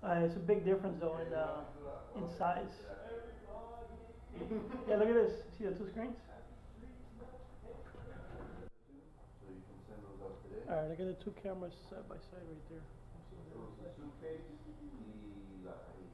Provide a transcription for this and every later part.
It's a big difference though in size. Yeah, look at this. See the two screens? So you can send those out today. Alright, look at the two cameras side by side right there. The suitcase y la cajita.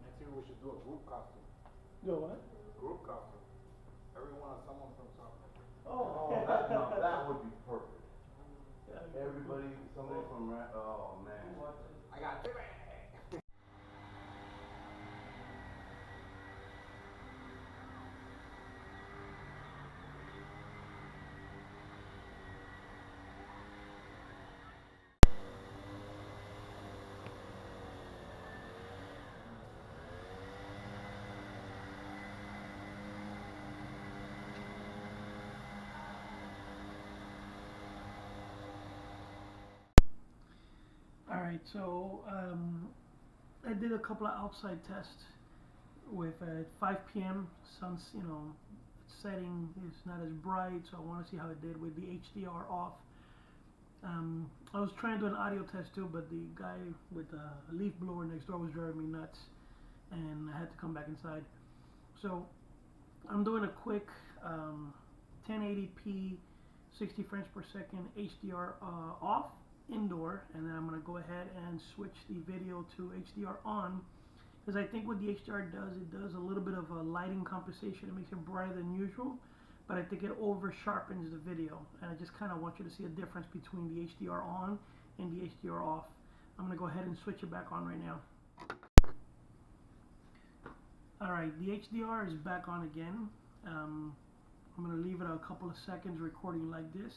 Next year we should do a group costume. Do what? Group costume. Everyone, someone from something. Oh, that would be perfect. Yeah, Everybody, somebody from, oh man. I got it. Alright, so I did a couple of outside tests with 5 p.m. sun's, setting is not as bright, so I want to see how it did with the HDR off. I was trying to do an audio test too, but the guy with the leaf blower next door was driving me nuts, and I had to come back inside. So I'm doing a quick 1080p 60 frames per second HDR off indoor, and then I'm going to go ahead and switch the video to HDR on, because I think what the HDR does, it does a little bit of a lighting compensation. It makes it brighter than usual, but I think it over sharpens the video, and I just kind of want you to see a difference between the HDR on and the HDR off. I'm going to go ahead and switch it back on right now. Alright, the HDR is back on again. I'm going to leave it a couple of seconds recording like this.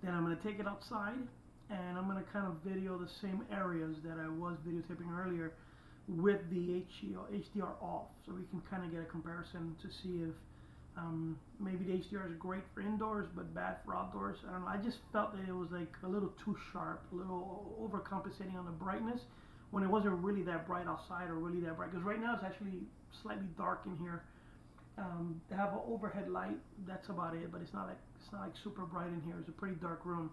Then I'm going to take it outside, and I'm going to kind of video the same areas that I was videotaping earlier with the HDR off, so we can kind of get a comparison to see if maybe the HDR is great for indoors but bad for outdoors. I don't know. I just felt that it was like a little too sharp, a little overcompensating on the brightness when it wasn't really that bright outside or really that bright. Because right now it's actually slightly dark in here. They have an overhead light. That's about it, but it's not like super bright in here. It's a pretty dark room.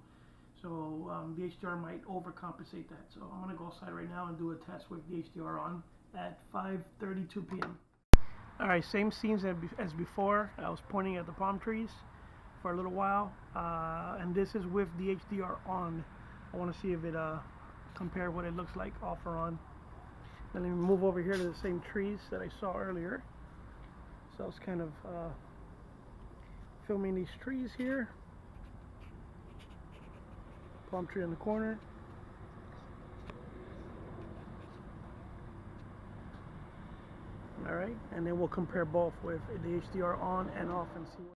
So the HDR might overcompensate that. So I'm gonna go outside right now and do a test with the HDR on at 5:32 p.m. All right, same scenes as before. I was pointing at the palm trees for a little while, and this is with the HDR on. I want to see if it compare what it looks like off or on. Then let me move over here to the same trees that I saw earlier. So I was kind of filming these trees here. Palm tree in the corner. Alright, and then we'll compare both with the HDR on and off and see what